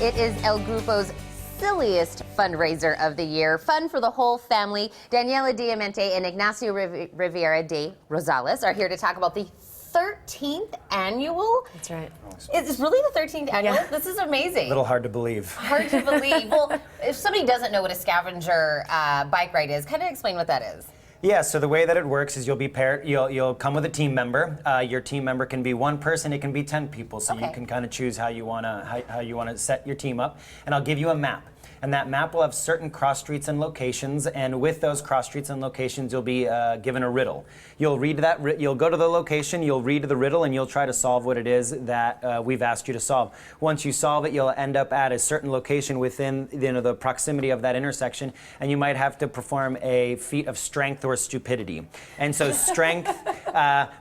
It is El Grupo's silliest fundraiser of the year. Fun for the whole family. Daniela Diamante and Ignacio Rivera de Rosales are here to talk about the 13th annual. That's right. It's really the 13th annual? Yeah. This is amazing. A little hard to believe. Hard to believe. Well, if somebody doesn't know what a scavenger bike ride is, kind of explain what that is. Yeah, so the way that it works is you'll be paired, you'll come with a team member. Your team member can be one person, it can be 10 people, so you can kind of choose how you wanna set your team up. And I'll give you a map. And that map will have certain cross streets and locations, and with those cross streets and locations, you'll be given a riddle. You'll read that. You'll go to the location, you'll read the riddle, and you'll try to solve what it is that we've asked you to solve. Once you solve it, you'll end up at a certain location within the proximity of that intersection, and you might have to perform a feat of strength or stupidity. And so strength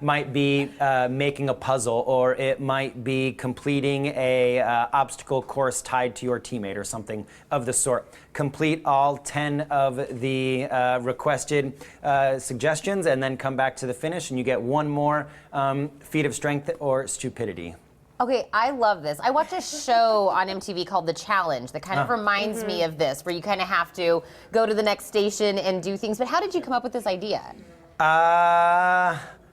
might be making a puzzle, or it might be completing a obstacle course tied to your teammate or something of the sort. Complete all 10 of the requested suggestions and then come back to the finish, and you get one more feat of strength or stupidity. Okay, I love this. I watch a show on MTV called The Challenge that kind of reminds me of this, where you kind of have to go to the next station and do things. But how did you come up with this idea?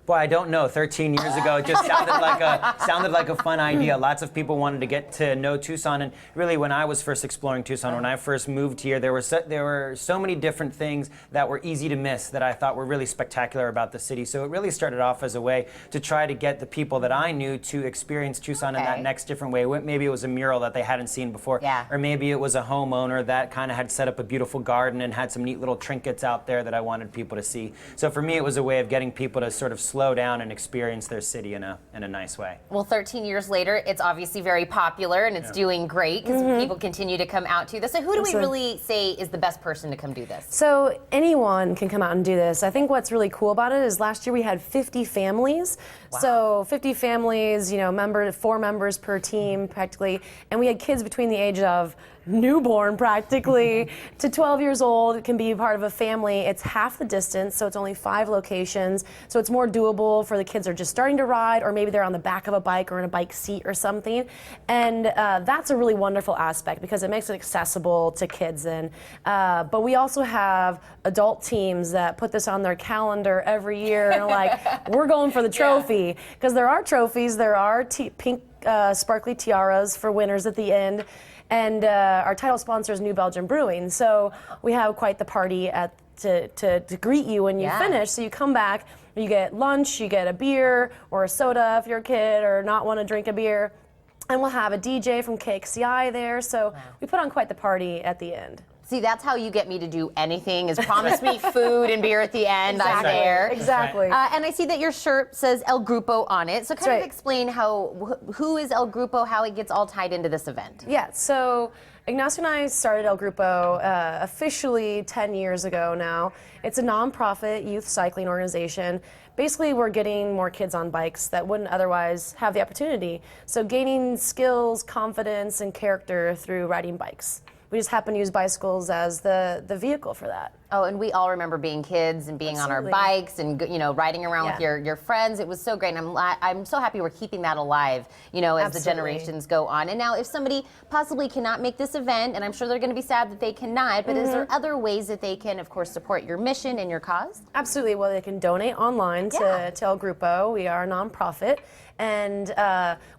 Boy, I don't know. 13 years ago, it just sounded like a fun idea. Lots of people wanted to get to know Tucson, and really, when I was first exploring Tucson, when I first moved here, there were so many different things that were easy to miss that I thought were really spectacular about the city. So it really started off as a way to try to get the people that I knew to experience Tucson in that next different way. Maybe it was a mural that they hadn't seen before, or maybe it was a homeowner that kind of had set up a beautiful garden and had some neat little trinkets out there that I wanted people to see. So for me, it was a way of getting people to sort of slow down and experience their city in a nice way. Well, 13 years later, it's obviously very popular and it's doing great because people continue to come out to this. So who do we really say is the best person to come do this? So anyone can come out and do this. I think what's really cool about it is last year we had 50 families. Wow. So 50 families, 4 members per team practically, and we had kids between the age of newborn practically to 12 years old. It can be part of a family. It's half the distance, so it's only 5 locations, so it's more doable for the kids that are just starting to ride, or maybe they're on the back of a bike or in a bike seat or something. And that's a really wonderful aspect because it makes it accessible to kids. And but we also have adult teams that put this on their calendar every year and like, we're going for the trophy, because there are trophies, there are pink sparkly tiaras for winners at the end. And our title sponsor is New Belgium Brewing, so we have quite the party to greet you when you finish. So you come back, you get lunch, you get a beer or a soda if you're a kid or not want to drink a beer, and we'll have a DJ from KXCI there. So we put on quite the party at the end. See, that's how you get me to do anything, is promise me food and beer at the end. Exactly. I'm there. Exactly. And I see that your shirt says El Grupo on it. So kind of explain who is El Grupo, how it gets all tied into this event. Yeah, so Ignacio and I started El Grupo officially 10 years ago now. It's a nonprofit youth cycling organization. Basically, we're getting more kids on bikes that wouldn't otherwise have the opportunity. So gaining skills, confidence, and character through riding bikes. We just happen to use bicycles as the vehicle for that. Oh, and we all remember being kids and being on our bikes and riding around with your friends. It was so great, and I'm so happy we're keeping that alive, as the generations go on. And now, if somebody possibly cannot make this event, and I'm sure they're going to be sad that they cannot, but is there other ways that they can, of course, support your mission and your cause? Absolutely. Well, they can donate online to El Grupo. We are a nonprofit. And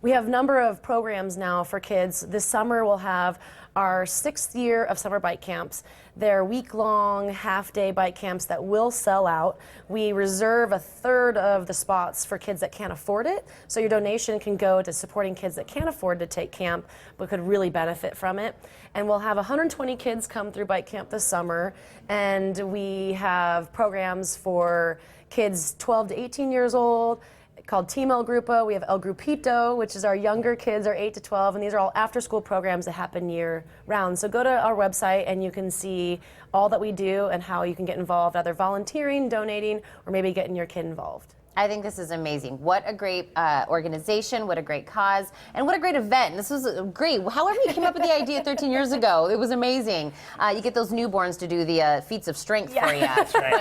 we have a number of programs now for kids. This summer we'll have our 6th year of summer bike camps. They're week-long, half-day bike camps that will sell out. We reserve a third of the spots for kids that can't afford it. So your donation can go to supporting kids that can't afford to take camp but could really benefit from it. And we'll have 120 kids come through bike camp this summer. And we have programs for kids 12 to 18 years old, called Team El Grupo. We have El Grupito, which is our younger kids, are 8 to 12, and these are all after-school programs that happen year-round. So go to our website and you can see all that we do and how you can get involved, either volunteering, donating, or maybe getting your kid involved. I think this is amazing. What a great organization, what a great cause, and what a great event. This was great. However you came up with the idea 13 years ago, it was amazing. You get those newborns to do the feats of strength for you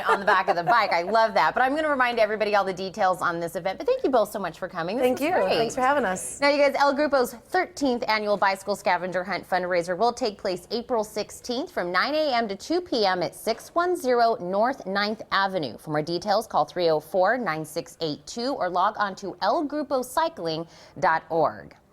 on the back of the bike. I love that. But I'm going to remind everybody all the details on this event. But thank you both so much for coming. Thank you. Great. Thanks for having us. Now, you guys, El Grupo's 13th Annual Bicycle Scavenger Hunt fundraiser will take place April 16th from 9 a.m. to 2 p.m. at 610 North 9th Avenue. For more details, call 304-9682 or log on to elgrupocycling.org.